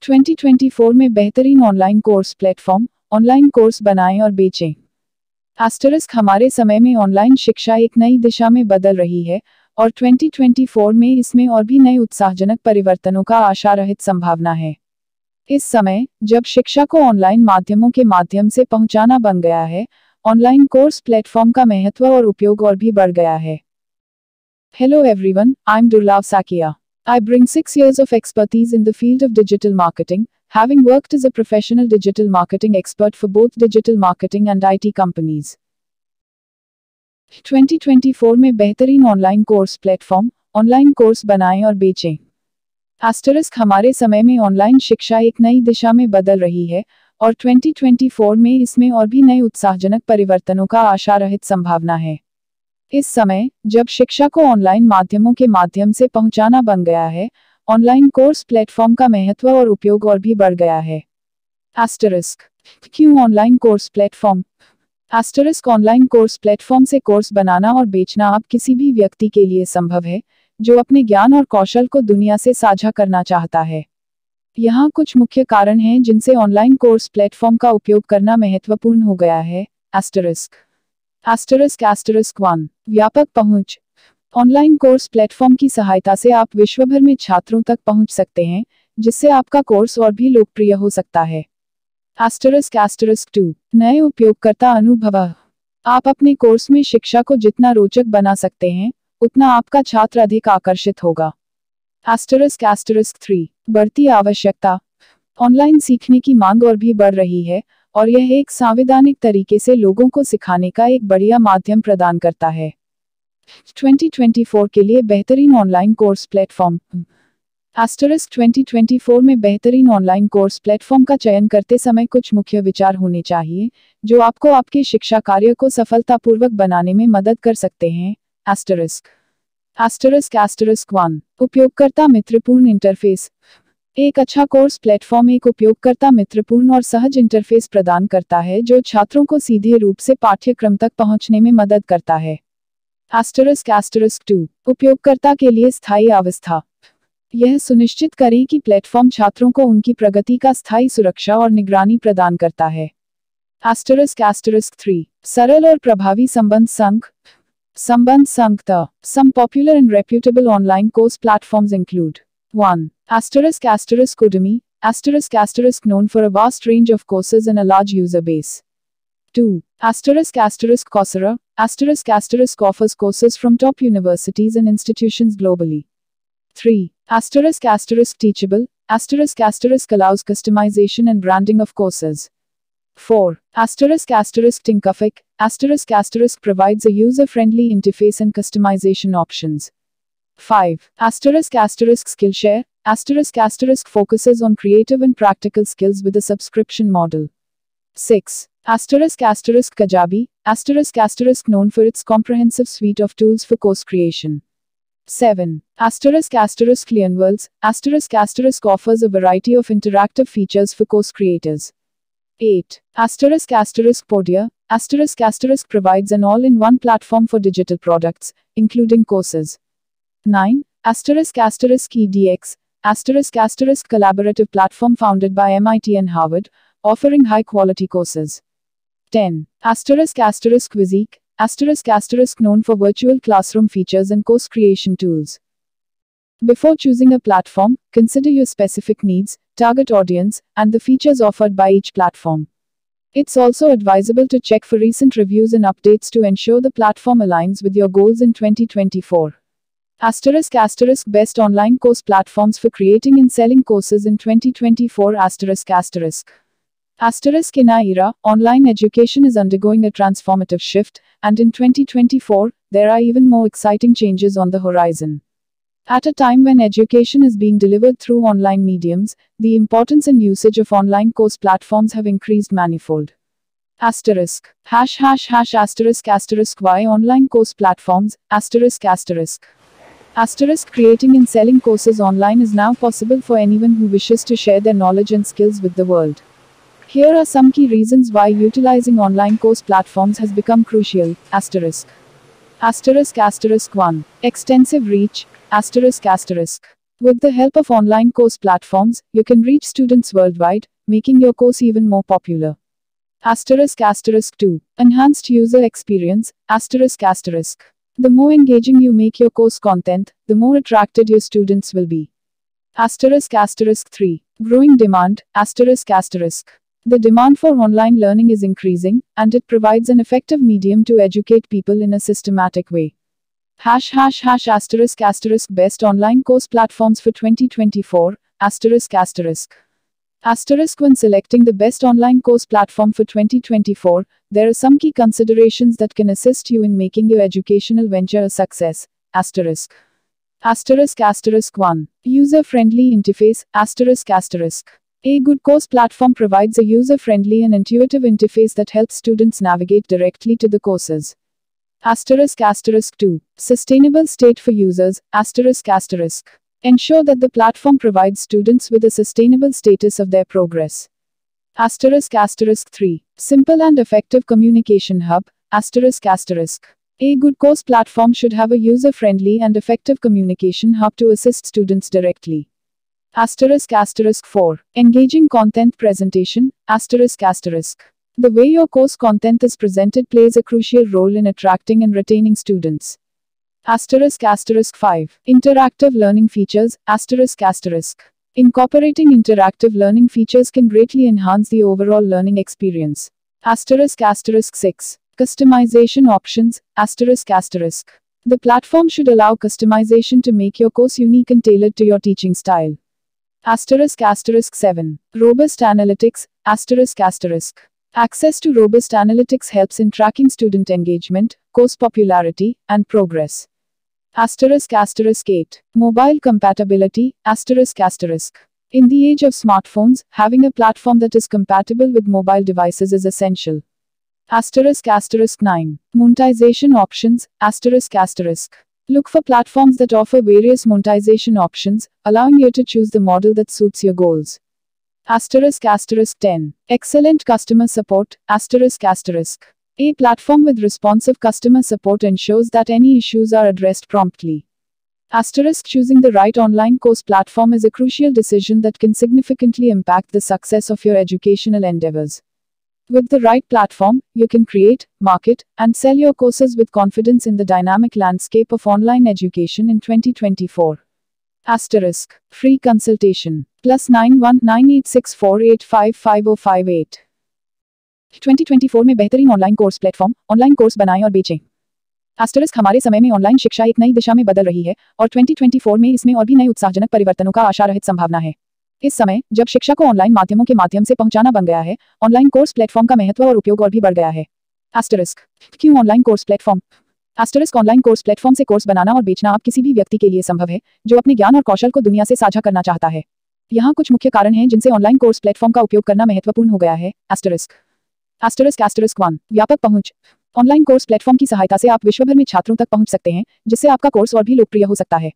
2024 में बेहतरीन online course platform, online course बनाएं और बेचें। * हमारे समय में ऑनलाइन शिक्षा एक नई दिशा में बदल रही है और 2024 में इसमें और भी नए उत्साहजनक परिवर्तनों का आशारहित संभावना है। इस समय, जब शिक्षा को ऑनलाइन माध्यमों के माध्यम से पहुंचाना बन गया है, ऑनलाइन कोर्स प्लेटफॉर्म का महत्व और उपयोग और भी बढ़ गया है। Hello everyone, I'm Durlav Sakia. I bring 6 years of expertise in the field of digital marketing, having worked as a professional digital marketing expert for both digital marketing and IT companies. 2024 में बेहतरीन online course platform, online course बनाएं और बेचें। * हमारे समय में online शिक्षा एक नई दिशा में बदल रही है और 2024 में इसमें और भी नए उत्साहजनक परिवर्तनों का आशारहित संभावना है। इस समय, जब शिक्षा को ऑनलाइन माध्यमों के माध्यम से पहुंचाना बन गया है, ऑनलाइन कोर्स प्लेटफॉर्म का महत्व और उपयोग और भी बढ़ गया है। क्यों online course platform? Online course platform से कोर्स बनाना और बेचना अब किसी भी व्यक्ति के लिए संभव है, जो अपने ज्ञान और कौशल को दुनिया से साझा करना चाहता है। यहाँ कुछ मुख्य कारण हैं जिनसे ऑनलाइन कोर्स प्लेटफॉर्म का उपयोग करना महत्वपूर्ण हो गया है। 1. व्यापक पहुंच। ऑनलाइन कोर्स प्लेटफॉर्म की सहायता से आप विश्वभर में छात्रों तक पहुंच सकते हैं, जिससे आपका कोर्स और भी लोकप्रिय हो सकता है। 2. नए उपयोगकर्ता अनुभव। आप अपने कोर्स में शिक्षा को जितना रोचक बना सकते हैं, उतना आपका छात्र अधिक आकर्षित होगा। 3. बढ़ती आवश्यकता। ऑनलाइन सीखने की मांग और भी बढ़ रही है, और यह एक संवैधानिक तरीके से लोगों को सिखाने का एक बढ़िया माध्यम प्रदान करता है। 2024 के लिए बेहतरीन ऑनलाइन कोर्स प्लेटफॉर्म। 2024 में बेहतरीन ऑनलाइन कोर्स प्लेटफॉर्म का चयन करते समय कुछ मुख्य विचार होने चाहिए, जो आपको आपके शिक्षा कार्य को सफलतापूर्वक बनाने में मदद कर सकते हैं। 1. उपयोगकर्ता मित्रपूर्ण इंटरफेस। एक अच्छा कोर्स प्लेटफॉर्म एक उपयोगकर्ता मित्रपूर्ण और सहज इंटरफेस प्रदान करता है, जो छात्रों को सीधे रूप से पाठ्यक्रम तक पहुंचने में मदद करता है। 2. उपयोगकर्ता के लिए स्थायी अवस्था। यह सुनिश्चित करें कि प्लेटफॉर्म छात्रों को उनकी प्रगति का स्थायी सुरक्षा और निगरानी प्रदान करता है। 3. सरल और प्रभावी संबंध संघ। Some popular and reputable online course platforms include 1. Udemy, known for a vast range of courses and a large user base. 2. Coursera, offers courses from top universities and institutions globally. 3. Teachable, allows customization and branding of courses. 4. Thinkific, provides a user-friendly interface and customization options. 5. Skillshare, focuses on creative and practical skills with a subscription model. 6. Kajabi, known for its comprehensive suite of tools for course creation. 7. Learnworlds, offers a variety of interactive features for course creators. 8. Podia, provides an all-in-one platform for digital products, including courses. 9. EDX, collaborative platform founded by MIT and Harvard, offering high-quality courses. 10. Quizik, known for virtual classroom features and course creation tools. Before choosing a platform, consider your specific needs, target audience, and the features offered by each platform. It's also advisable to check for recent reviews and updates to ensure the platform aligns with your goals in 2024. Best online course platforms for creating and selling courses in 2024. In our era, online education is undergoing a transformative shift, and in 2024, there are even more exciting changes on the horizon. At a time when education is being delivered through online mediums, the importance and usage of online course platforms have increased manifold. *********************************** Why online course platforms? Creating and selling courses online is now possible for anyone who wishes to share their knowledge and skills with the world. Here are some key reasons why utilizing online course platforms has become crucial. *********** 1. Extensive reach. ********* With the help of online course platforms, you can reach students worldwide, making your course even more popular. Asterisk asterisk 2. Enhanced user experience, asterisk asterisk. The more engaging you make your course content, the more attracted your students will be. Asterisk asterisk 3. Growing demand, asterisk asterisk. The demand for online learning is increasing, and it provides an effective medium to educate people in a systematic way. Asterisk asterisk best online course platforms for 2024, asterisk asterisk. Asterisk when selecting the best online course platform for 2024, there are some key considerations that can assist you in making your educational venture a success, asterisk. Asterisk asterisk 1. User-friendly interface, asterisk asterisk. A good course platform provides a user-friendly and intuitive interface that helps students navigate directly to the courses. Asterisk asterisk 2. Sustainable state for users, asterisk asterisk. Ensure that the platform provides students with a sustainable status of their progress. Asterisk asterisk 3. Simple and effective communication hub, asterisk asterisk. A good course platform should have a user-friendly and effective communication hub to assist students directly. Asterisk asterisk 4. Engaging content presentation, asterisk asterisk. The way your course content is presented plays a crucial role in attracting and retaining students. Asterisk asterisk 5. Interactive learning features, asterisk asterisk. Incorporating interactive learning features can greatly enhance the overall learning experience. Asterisk asterisk 6. Customization options, asterisk asterisk. The platform should allow customization to make your course unique and tailored to your teaching style. Asterisk asterisk 7. Robust analytics, asterisk asterisk. Access to robust analytics helps in tracking student engagement, course popularity, and progress. Asterisk asterisk 8. Mobile compatibility, asterisk asterisk. In the age of smartphones, having a platform that is compatible with mobile devices is essential. Asterisk asterisk 9. Monetization options, asterisk asterisk. Look for platforms that offer various monetization options, allowing you to choose the model that suits your goals. Asterisk asterisk 10. Excellent customer support, asterisk asterisk. A platform with responsive customer support ensures that any issues are addressed promptly. Asterisk choosing the right online course platform is a crucial decision that can significantly impact the success of your educational endeavors. With the right platform, you can create, market, and sell your courses with confidence in the dynamic landscape of online education in 2024. Asterisk. Free consultation. +91 9864855058. 2024 में बेहतरीन online course platform, online course बनाएं और बेचें। Asterisk हमारे समय में online शिक्षा एक नई दिशा में बदल रही है, और 2024 में इसमें और भी नए उत्साहजनक परिवर्तनों का आशारहित संभावना है। इस समय, जब शिक्षा को ऑनलाइन माध्यमों के माध्यम से पहुंचाना बन गया है, ऑनलाइन कोर्स प्लेटफॉर्म का महत्व और उपयोग और भी बढ़ गया है। एस्टरिस्क। क्यों online course platform? Asterisk online course platform से कोर्स बनाना और बेचना अब किसी भी व्यक्ति के लिए संभव है, जो अपने ज्ञान और कौशल को दुनिया से साझा करना चाहता है। यहाँ कुछ मुख्य कारण हैं जिनसे ऑनलाइन कोर्स प्लेटफॉर्म का उपयोग करना महत्वपूर्ण हो गया है। एस्टरिस्क 1. व्यापक पहुंच। ऑनलाइन कोर्स प्लेटफॉर्म की सहायता से आप विश्वभर में छात्रों तक पहुंच सकते हैं, जिससे आपका कोर्स और भी लोकप्रिय हो सकता है।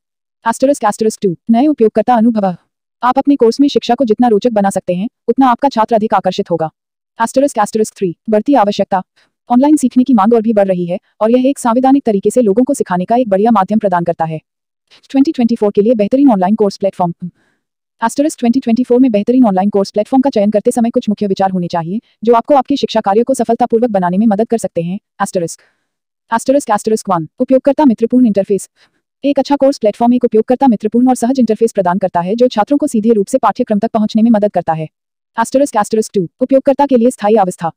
2. नए उपयोगकर्ता अनुभव। आप अपने कोर्स में शिक्षा को जितना रोचक बना सकते हैं, उतना आपका छात्र अधिक आकर्षित होगा। 3. बढ़ती आवश्यकता। ऑनलाइन सीखने की मांग और भी बढ़ रही है, और यह एक संवैधानिक तरीके से लोगों को सिखाने का एक बढ़िया माध्यम प्रदान करता है। 2024 के लिए बेहतरीन ऑनलाइन कोर्स प्लेटफॉर्म। 2024 में बेहतरीन ऑनलाइन कोर्स प्लेटफॉर्म का चयन करते समय कुछ मुख्य विचार होने चाहिए, जो आपको आपके शिक्षा कार्य को सफलतापूर्वक बनाने में मदद कर सकते हैं। 1. उपयोगकर्ता मित्रपूर्ण इंटरफेस। एक अच्छा कोर्स प्लेटफॉर्म एक उपयोगकर्ता मित्रपूर्ण और सहज इंटरफेस प्रदान करता है, जो छात्रों को सीधे रूप से पाठ्यक्रम तक पहुंचने में मदद करता है। 2. उपयोगकर्ता के लिए स्थायी अवस्था।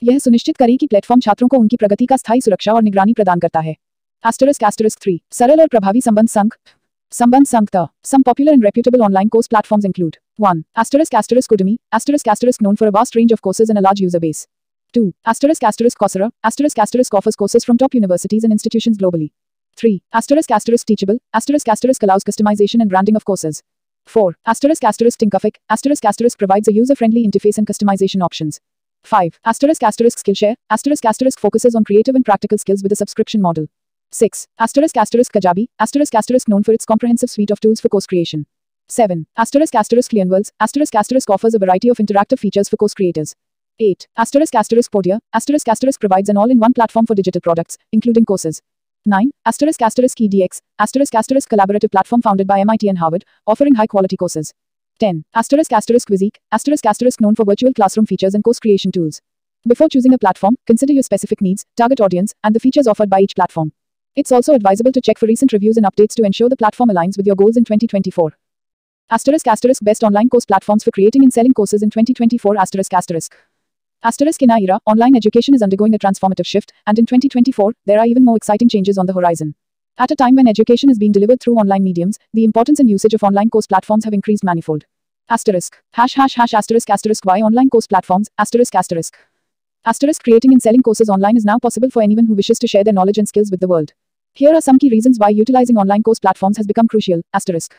यह सुनिश्चित करें कि प्लेटफॉर्म छात्रों को उनकी प्रगति का स्थायी सुरक्षा और निगरानी प्रदान करता है। 3. सरल और प्रभावी संबंध संघ। Some popular and reputable online course platforms include 1. Udemy, known for a vast range of courses and a large user base. 2. Coursera, offers courses from top universities and institutions globally. 3. Teachable, allows customization and branding of courses. 4. Thinkific, provides a user-friendly interface and customization options. 5. Skillshare, focuses on creative and practical skills with a subscription model. 6. Kajabi, known for its comprehensive suite of tools for course creation. 7. Learnworlds, offers a variety of interactive features for course creators. 8. Podia, provides an all-in-one platform for digital products, including courses. 9. ** EDX, ** collaborative platform founded by MIT and Harvard, offering high-quality courses. 10. ** Quizzic, ** known for virtual classroom features and course creation tools. Before choosing a platform, consider your specific needs, target audience, and the features offered by each platform. It's also advisable to check for recent reviews and updates to ensure the platform aligns with your goals in 2024. ** Best online course platforms for creating and selling courses in 2024. ** In our era, online education is undergoing a transformative shift, and in 2024, there are even more exciting changes on the horizon. At a time when education is being delivered through online mediums, the importance and usage of online course platforms have increased manifold. *##**** Why online course platforms? *##** Creating and selling courses online is now possible for anyone who wishes to share their knowledge and skills with the world. Here are some key reasons why utilizing online course platforms has become crucial. *#****.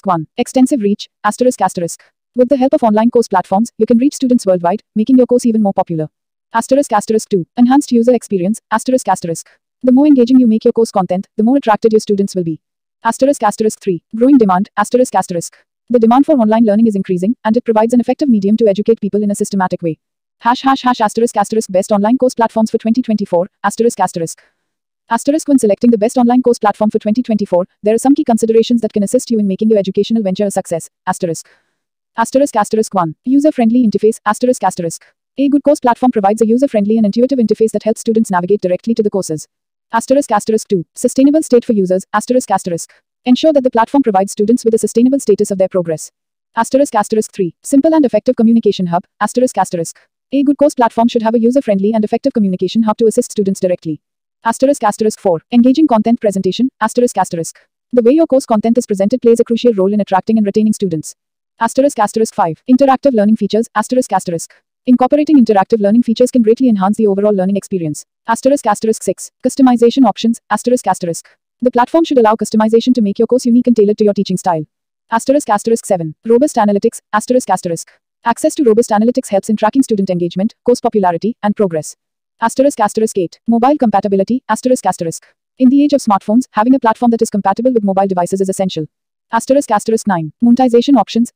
1. Extensive reach. *#**. With the help of online course platforms, you can reach students worldwide, making your course even more popular. *#*2. Enhanced user experience. *#*. The more engaging you make your course content, the more attracted your students will be. *#*3. Growing demand. The demand for online learning is increasing, and it provides an effective medium to educate people in a systematic way. ###. Best online course platforms for 2024. When selecting the best online course platform for 2024, there are some key considerations that can assist you in making your educational venture a success. *#*. 1. User-friendly interface. A good course platform provides a user-friendly and intuitive interface that helps students navigate directly to the courses. *#*2. Sustainable state for users. Ensure that the platform provides students with a sustainable status of their progress. *#*3. Simple and effective communication hub. A good course platform should have a user-friendly and effective communication hub to assist students directly. *#4. Engaging content presentation. The way your course content is presented plays a crucial role in attracting and retaining students. *#5. Interactive learning features. Incorporating interactive learning features can greatly enhance the overall learning experience. *6. Customization options. The platform should allow customization to make your course unique and tailored to your teaching style. *7. Robust analytics. Access to robust analytics helps in tracking student engagement, course popularity, and progress. *8. Mobile compatibility. In the age of smartphones, having a platform that is compatible with mobile devices is essential. *9. Monetization options.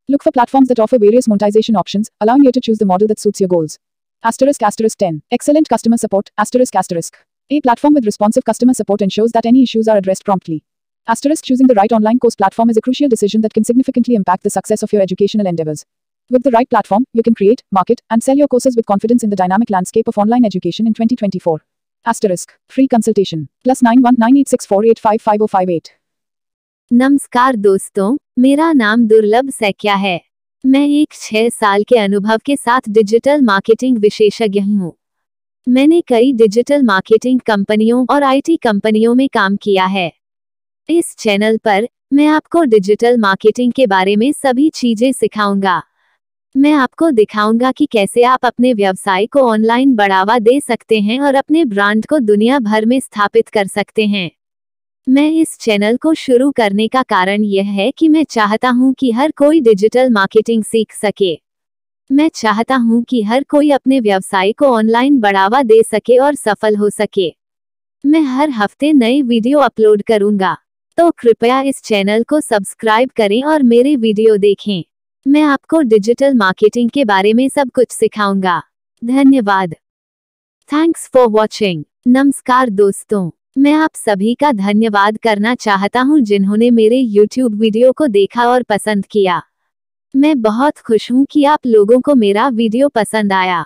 Look for platforms that offer various monetization options, allowing you to choose the model that suits your goals. *10. Excellent customer support. A platform with responsive customer support ensures that any issues are addressed promptly. Choosing the right online course platform is a crucial decision that can significantly impact the success of your educational endeavors. With the right platform, you can create, market, and sell your courses with confidence in the dynamic landscape of online education in 2024. Free consultation. +91 9864855058. नमस्कार दोस्तों, मेरा नाम दुर्लभ सैकिया है। मैं एक 6 साल के अनुभव के साथ डिजिटल मार्केटिंग विशेषज्ञ हूँ। मैंने कई डिजिटल मार्केटिंग कंपनियों और आईटी कंपनियों में काम किया है। इस चैनल पर मैं आपको डिजिटल मार्केटिंग के बारे में सभी चीजें सिखाऊंगा। मैं आपको दिखाऊंगा कि कैसे आप अपने व्यवसाय को ऑनलाइन बढ़ावा दे सकते हैं और अपने ब्रांड को दुनिया भर में स्थापित कर सकते हैं। मैं इस चैनल को शुरू करने का कारण यह है कि मैं चाहता हूं कि हर कोई डिजिटल मार्केटिंग सीख सके। मैं चाहता हूं कि हर कोई अपने व्यवसाय को ऑनलाइन बढ़ावा दे सके और सफल हो सके। मैं हर हफ्ते नए वीडियो अपलोड करूंगा, तो कृपया इस चैनल को सब्सक्राइब करें और मेरे वीडियो देखें। मैं आपको डिजिटल मार्केटिंग के बारे में सब कुछ सिखाऊंगा। धन्यवाद। Thanks for watching. नमस्कार दोस्तों, मैं आप सभी का धन्यवाद करना चाहता हूं जिन्होंने मेरे YouTube वीडियो को देखा और पसंद किया। मैं बहुत खुश हूं कि आप लोगों को मेरा वीडियो पसंद आया।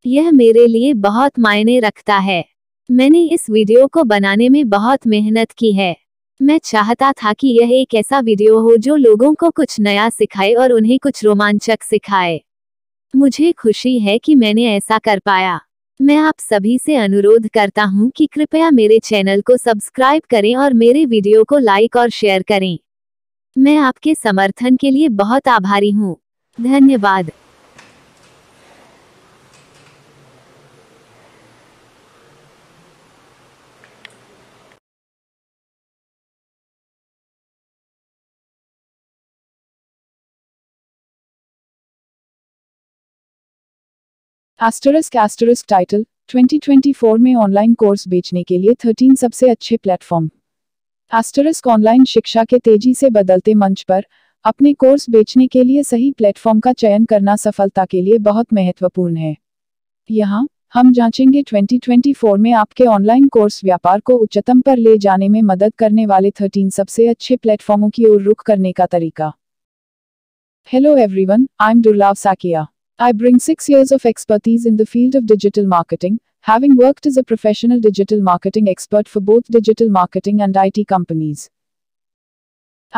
यह मेरे लिए बहुत मायने रखता है। मैंने इस वीडियो को बनाने में बहुत मेहनत की है। मैं चाहता था कि यह एक ऐसा वीडियो हो जो लोगों को कुछ नया सिखाए और उन्हें कुछ रोमांचक सिखाए। मुझे खुशी है कि मैंने ऐसा कर पाया। मैं आप सभी से अनुरोध करता हूं कि कृपया मेरे चैनल को सब्सक्राइब करें और मेरे वीडियो को लाइक और शेयर करें। मैं आपके समर्थन के लिए बहुत आभारी हूं। धन्यवाद। *** टाइटल 2024 में ऑनलाइन कोर्स बेचने के लिए 13 सबसे अच्छे प्लेटफॉर्म। * ऑनलाइन शिक्षा के तेजी से बदलते मंच पर अपने कोर्स बेचने के लिए सही प्लेटफॉर्म का चयन करना सफलता के लिए बहुत महत्वपूर्ण है। यहाँ हम जांचेंगे 2024 में आपके ऑनलाइन कोर्स व्यापार को उच्चतम पर ले जाने में मदद करने वाले 13 सबसे अच्छे प्लेटफॉर्मों की ओर रुख करने का तरीका। Hello everyone, I'm Durlav Sakia. I bring 6 years of expertise in the field of digital marketing, having worked as a professional digital marketing expert for both digital marketing and IT companies. **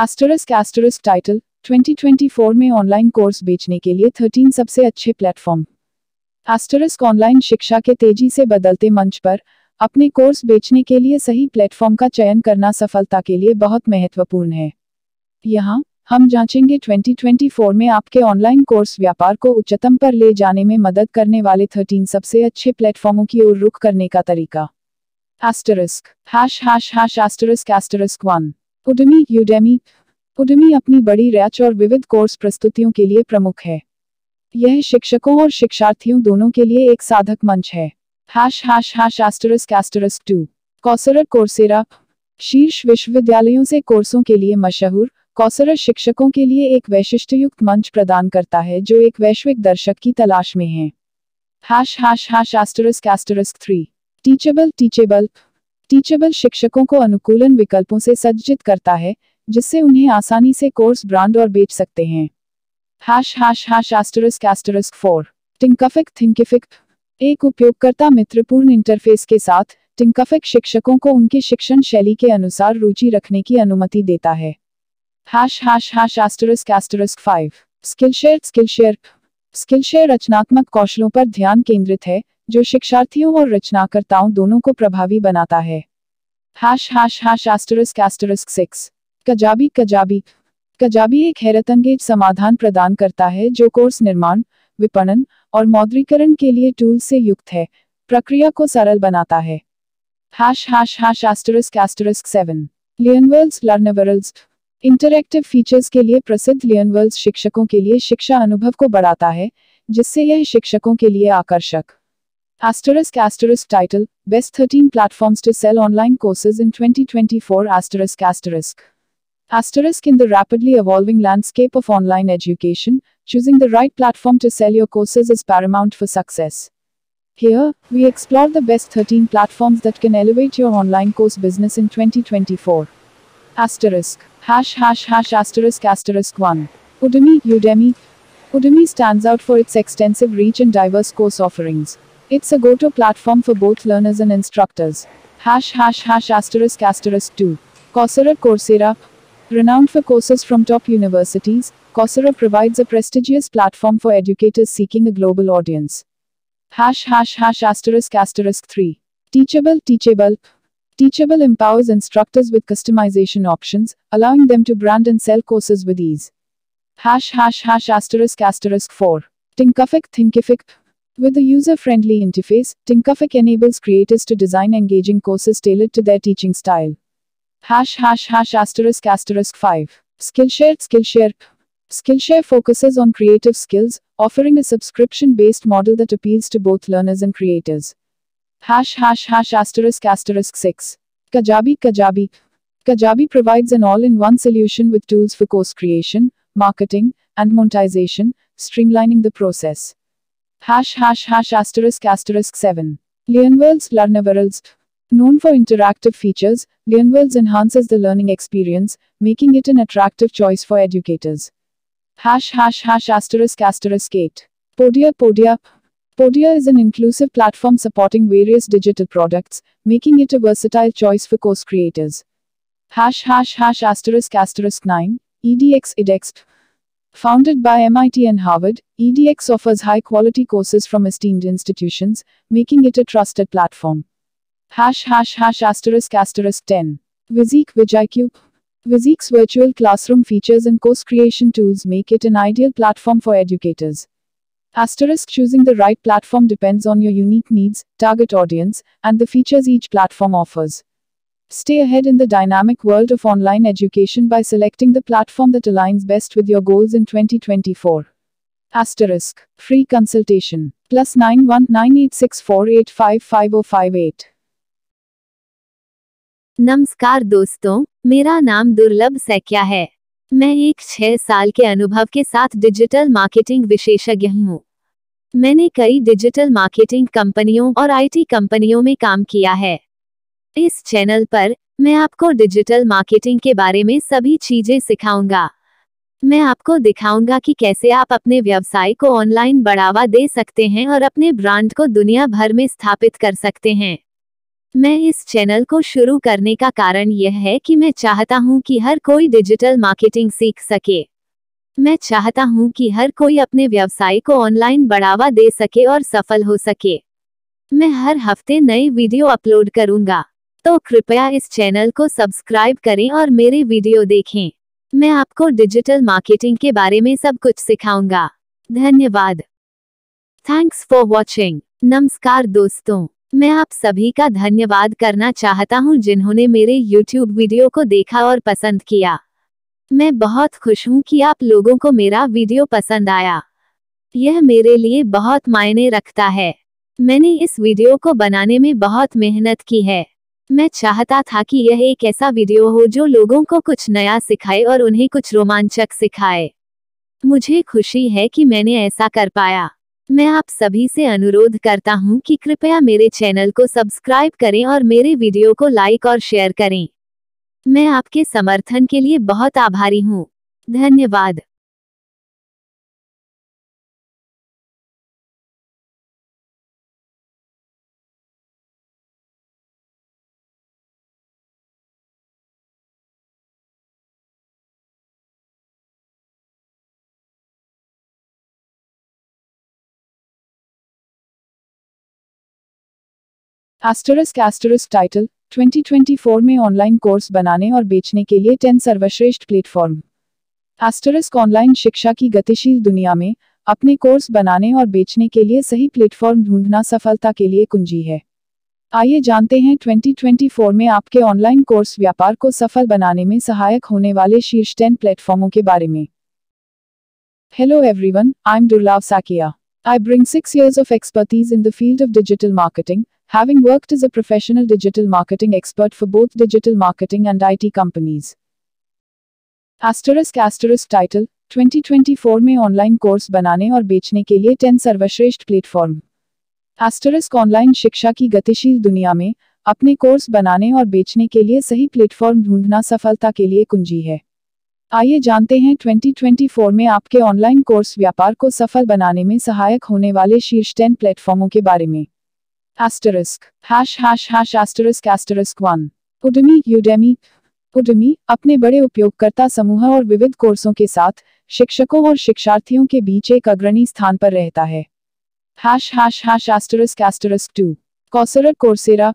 Title 2024 में online course बेचने के लिए 13 सबसे अच्छे platform. * Online शिक्षा के तेजी से बदलते मंच पर अपने कोर्स बेचने के लिए सही प्लेटफॉर्म का चयन करना सफलता के लिए बहुत महत्वपूर्ण है। यहाँ हम जांचेंगे 2024 में आपके ऑनलाइन कोर्स व्यापार को उच्चतम पर ले जाने में मदद करने वाले 13 सबसे अच्छे प्लेटफॉर्मों की ओर रुख करने का तरीका। *1 Udemy Udemy Udemy अपनी बड़ी रैंच और विविध कोर्स प्रस्तुतियों के लिए प्रमुख है। यह शिक्षकों और शिक्षार्थियों दोनों के लिए एक साधक मंच है। *2 Coursera शीर्ष विश्वविद्यालयों से कोर्सों के लिए मशहूर, Coursera शिक्षकों के लिए एक वैशिष्ट्ययुक्त मंच प्रदान करता है जो एक वैश्विक दर्शक की तलाश में है। *3 टीचेबल शिक्षकों को अनुकूलन विकल्पों से सज्जित करता है, जिससे उन्हें आसानी से कोर्स ब्रांड और बेच सकते हैं। *4 Thinkific एक उपयोगकर्ता मित्रपूर्ण इंटरफेस के साथ, Thinkific शिक्षकों को उनके शिक्षण शैली के अनुसार रुचि रखने की अनुमति देता है। *5 Skillshare रचनात्मक कौशलों पर ध्यान केंद्रित है, जो शिक्षार्थियों और रचनाकर्ताओं दोनों को प्रभावी बनाता है। *6 Kajabi एक हैरतअंगेज समाधान प्रदान करता है जो कोर्स निर्माण, विपणन और मौद्रीकरण के लिए टूल से युक्त है, प्रक्रिया को सरल बनाता है। *7 Learnworlds इंटरैक्टिव फीचर्स के लिए प्रसिद्ध Learnworlds शिक्षकों के लिए शिक्षा अनुभव को बढ़ाता है, जिससे यह शिक्षकों के लिए आकर्षक। Title best 13 platforms to sell online courses in 2024 **** In the rapidly evolving landscape of online education, choosing the right platform to sell your courses is paramount for success. Here, we explore the best 13 platforms that can elevate your online course business in 2024. ****1 Udemy Udemy stands out for its extensive reach and diverse course offerings. It's a go-to platform for both learners and instructors. ****2 Coursera Renowned for courses from top universities, Coursera provides a prestigious platform for educators seeking a global audience. ****3 Teachable empowers instructors with customization options, allowing them to brand and sell courses with ease. ***4 Thinkific With a user-friendly interface, Thinkific enables creators to design engaging courses tailored to their teaching style. ***5 Skillshare focuses on creative skills, offering a subscription-based model that appeals to both learners and creators. ***6 Kajabi provides an all-in-one solution with tools for course creation, marketing, and monetization, streamlining the process. ***7 Learnworlds Known for interactive features, Learnworlds enhances the learning experience, making it an attractive choice for educators. ***8 Podia is an inclusive platform supporting various digital products, making it a versatile choice for course creators. ***9 edX Founded by MIT and Harvard, edX offers high-quality courses from esteemed institutions, making it a trusted platform. ***10 Viziq Viziq's virtual classroom features and course creation tools make it an ideal platform for educators. Choosing the right platform depends on your unique needs, target audience, and the features each platform offers. Stay ahead in the dynamic world of online education by selecting the platform that aligns best with your goals in 2024. Free consultation +91 9864855058. नमस्कार दोस्तों, मेरा नाम दुर्लभ सैकिया है। मैं एक 6 साल के अनुभव के साथ डिजिटल मार्केटिंग विशेषज्ञ हूँ। मैंने कई डिजिटल मार्केटिंग कंपनियों और आईटी कंपनियों में काम किया है। इस चैनल पर मैं आपको डिजिटल मार्केटिंग के बारे में सभी चीजें सिखाऊंगा। मैं आपको दिखाऊंगा कि कैसे आप अपने व्यवसाय को ऑनलाइन बढ़ावा दे सकते हैं और अपने ब्रांड को दुनिया भर में स्थापित कर सकते हैं। मैं इस चैनल को शुरू करने का कारण यह है कि मैं चाहता हूं कि हर कोई डिजिटल मार्केटिंग सीख सके। मैं चाहता हूं कि हर कोई अपने व्यवसाय को ऑनलाइन बढ़ावा दे सके और सफल हो सके। मैं हर हफ्ते नए वीडियो अपलोड करूंगा, तो कृपया इस चैनल को सब्सक्राइब करें और मेरे वीडियो देखें। मैं आपको डिजिटल मार्केटिंग के बारे में सब कुछ सिखाऊंगा। धन्यवाद। Thanks for watching. नमस्कार दोस्तों, मैं आप सभी का धन्यवाद करना चाहता हूं जिन्होंने मेरे YouTube वीडियो को देखा और पसंद किया। मैं बहुत खुश हूं कि आप लोगों को मेरा वीडियो पसंद आया। यह मेरे लिए बहुत मायने रखता है। मैंने इस वीडियो को बनाने में बहुत मेहनत की है। मैं चाहता था कि यह एक ऐसा वीडियो हो जो लोगों को कुछ नया सिखाए और उन्हें कुछ रोमांचक सिखाए। मुझे खुशी है कि मैंने ऐसा कर पाया। मैं आप सभी से अनुरोध करता हूं कि कृपया मेरे चैनल को सब्सक्राइब करें और मेरे वीडियो को लाइक और शेयर करें। मैं आपके समर्थन के लिए बहुत आभारी हूं। धन्यवाद। ** टाइटल 2024 में ऑनलाइन कोर्स बनाने और बेचने के लिए 10 सर्वश्रेष्ठ प्लेटफॉर्म। * ऑनलाइन शिक्षा की गतिशील दुनिया में अपने कोर्स बनाने और बेचने के लिए सही प्लेटफॉर्म ढूंढना सफलता के लिए कुंजी है। आइए जानते हैं 2024 में आपके ऑनलाइन कोर्स व्यापार को सफल बनाने में सहायक होने वाले शीर्ष 10 प्लेटफॉर्मों के बारे में। Hello everyone, I'm Durlav Sakia. I bring 6 years of expertise in the field of digital marketing, having worked as a professional digital marketing expert for both digital marketing and IT companies. ** Title 2024 में online course बनाने और बेचने के लिए 10 सर्वश्रेष्ठ platform. * Online शिक्षा की गतिशील दुनिया में अपने कोर्स बनाने और बेचने के लिए सही प्लेटफॉर्म ढूंढना सफलता के लिए कुंजी है। आइए जानते हैं 2024 में आपके ऑनलाइन कोर्स व्यापार को सफल बनाने में सहायक होने वाले शीर्ष 10 प्लेटफॉर्मों के बारे में। *****1 Udemy Udemy अपने बड़े उपयोगकर्ता समूह और विविध कोर्सों के साथ शिक्षकों और शिक्षार्थियों के बीच एक अग्रणी स्थान पर रहता है। ****2 Coursera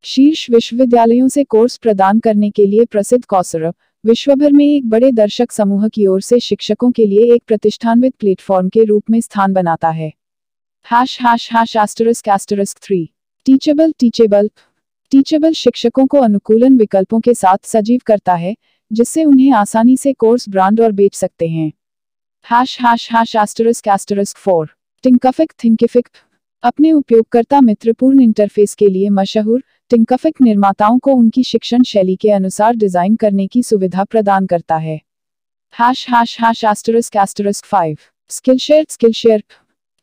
शीर्ष विश्वविद्यालयों से कोर्स प्रदान करने के लिए प्रसिद्ध Coursera विश्वभर में एक बड़े दर्शक समूह की ओर से शिक्षकों के लिए एक प्रतिष्ठानविद प्लेटफॉर्म के रूप में स्थान बनाता है। ****3 टीचेबल शिक्षकों को अनुकूलन विकल्पों के साथ सजीव करता है, जिससे उन्हें आसानी से कोर्स ब्रांड और बेच सकते हैं। ****4 Thinkific अपने उपयोगकर्ता मित्रपूर्ण इंटरफेस के लिए मशहूर Thinkific निर्माताओं को उनकी शिक्षण शैली के अनुसार डिजाइन करने की सुविधा प्रदान करता है। ****5 Skillshare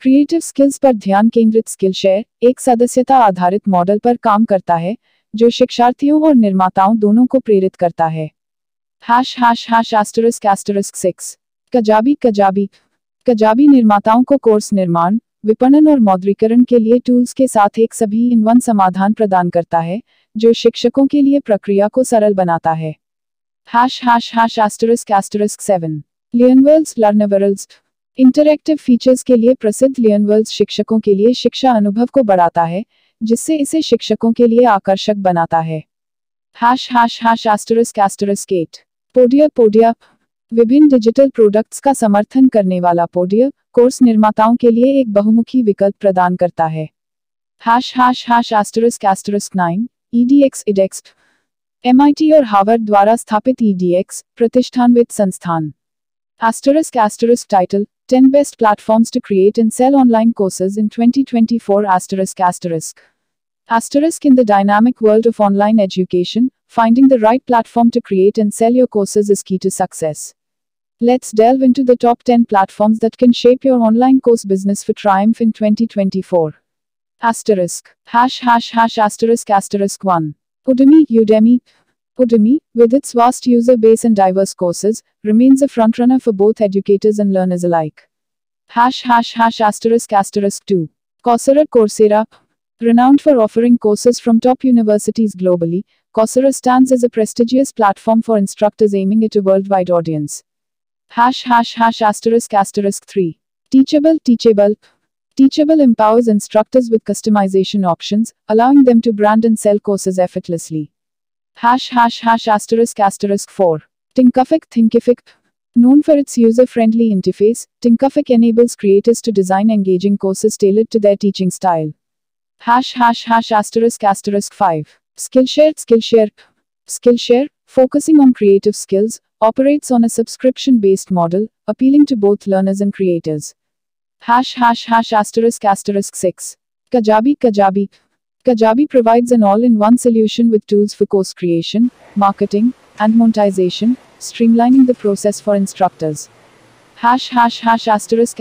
क्रिएटिव स्किल्स पर ध्यान केंद्रित Skillshare एक सदस्यता आधारित मॉडल पर काम करता है, जो शिक्षार्थियों और निर्माताओं दोनों को प्रेरित करता है। ****6 Kajabi निर्माताओं को कोर्स निर्माण, विपणन और मौद्रीकरण के लिए टूल्स के साथ एक सभी इन वन समाधान प्रदान करता है, जो शिक्षकों के लिए प्रक्रिया को सरल बनाता है। ****7 Learnworlds इंटरैक्टिव फीचर्स के लिए प्रसिद्ध Learnworlds शिक्षकों के लिए शिक्षा अनुभव को बढ़ाता है, जिससे इसे शिक्षकों के लिए आकर्षक बनाता है। ****8 Podia विभिन्न डिजिटल प्रोडक्ट्स का समर्थन करने वाला Podia कोर्स निर्माताओं के लिए एक बहुमुखी विकल्प प्रदान करता है। ****9 edX MIT और हार्वर्ड द्वारा स्थापित edX प्रतिष्ठानविद संस्थान। Title 10 Best Platforms to Create and Sell Online Courses in 2024 ***** In the dynamic world of online education, finding the right platform to create and sell your courses is key to success. Let's delve into the top 10 platforms that can shape your online course business for triumph in 2024. Asterisk. Asterisk 1. Udemy. Udemy, with its vast user base and diverse courses, remains a frontrunner for both educators and learners alike. Asterisk 2. Coursera. Renowned for offering courses from top universities globally, Coursera stands as a prestigious platform for instructors aiming at a worldwide audience. Asterisk 3. Teachable. Teachable empowers instructors with customization options, allowing them to brand and sell courses effortlessly. Asterisk 4. Thinkific. Known for its user-friendly interface, Thinkific enables creators to design engaging courses tailored to their teaching style. Asterisk 5. Skillshare. Skillshare, focusing on creative skills, operates on a subscription-based model, appealing to both learners and creators. Asterisk 6. Kajabi. Kajabi provides an all-in-one solution with tools for course creation, marketing, and monetization, streamlining the process for instructors. Asterisk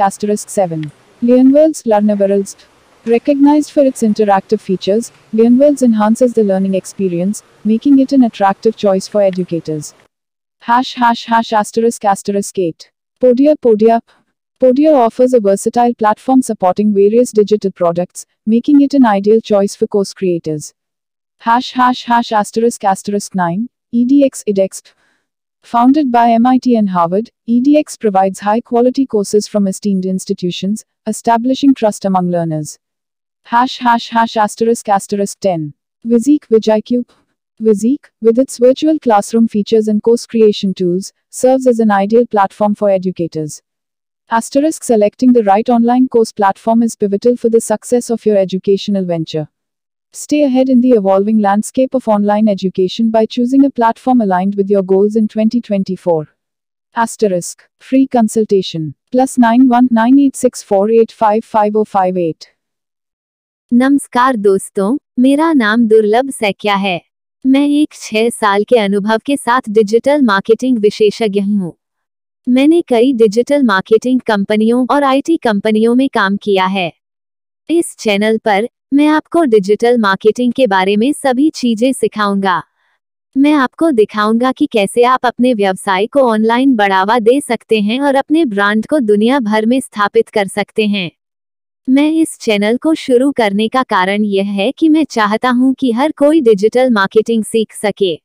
7. Learnworlds. Recognized for its interactive features, Learnworlds enhances the learning experience, making it an attractive choice for educators. Asterisk 8. Podia. Podia offers a versatile platform supporting various digital products, making it an ideal choice for course creators. Asterisk 9. edX. Founded by MIT and Harvard, edX provides high-quality courses from esteemed institutions, establishing trust among learners. Asterisk 10. Viziq. Viziq, with its virtual classroom features and course creation tools, serves as an ideal platform for educators. Asterisk selecting the right online course platform is pivotal for the success of your educational venture. Stay ahead in the evolving landscape of online education by choosing a platform aligned with your goals in 2024. Asterisk. Free consultation. +91 9864855058. नमस्कार दोस्तों, मेरा नाम दुर्लभ सैकिया है। मैं एक 6 साल के अनुभव के साथ डिजिटल मार्केटिंग विशेषज्ञ हूँ। मैंने कई डिजिटल मार्केटिंग कंपनियों और आईटी कंपनियों में काम किया है। इस चैनल पर मैं आपको डिजिटल मार्केटिंग के बारे में सभी चीजें सिखाऊंगा। मैं आपको दिखाऊंगा कि कैसे आप अपने व्यवसाय को ऑनलाइन बढ़ावा दे सकते हैं और अपने ब्रांड को दुनिया भर में स्थापित कर सकते हैं। मैं इस चैनल को शुरू करने का कारण यह है कि मैं चाहता हूं कि हर कोई डिजिटल मार्केटिंग सीख सके।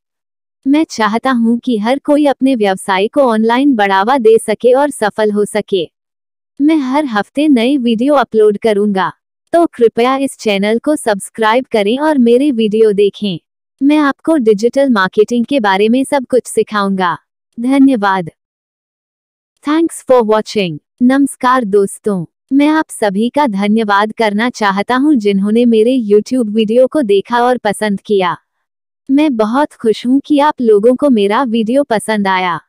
मैं चाहता हूं कि हर कोई अपने व्यवसाय को ऑनलाइन बढ़ावा दे सके और सफल हो सके। मैं हर हफ्ते नए वीडियो अपलोड करूंगा, तो कृपया इस चैनल को सब्सक्राइब करें और मेरे वीडियो देखें। मैं आपको डिजिटल मार्केटिंग के बारे में सब कुछ सिखाऊंगा। धन्यवाद। Thanks for watching. नमस्कार दोस्तों, मैं आप सभी का धन्यवाद करना चाहता हूं जिन्होंने मेरे YouTube वीडियो को देखा और पसंद किया। मैं बहुत खुश हूं कि आप लोगों को मेरा वीडियो पसंद आया।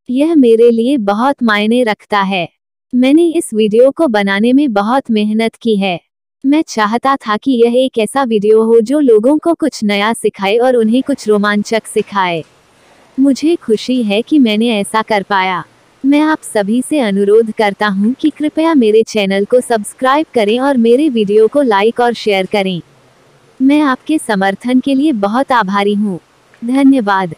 यह मेरे लिए बहुत मायने रखता है। मैंने इस वीडियो को बनाने में बहुत मेहनत की है। मैं चाहता था कि यह एक ऐसा वीडियो हो जो लोगों को कुछ नया सिखाए और उन्हें कुछ रोमांचक सिखाए। मुझे खुशी है कि मैंने ऐसा कर पाया। मैं आप सभी से अनुरोध करता हूं कि कृपया मेरे चैनल को सब्सक्राइब करें और मेरे वीडियो को लाइक और शेयर करें। मैं आपके समर्थन के लिए बहुत आभारी हूं। धन्यवाद।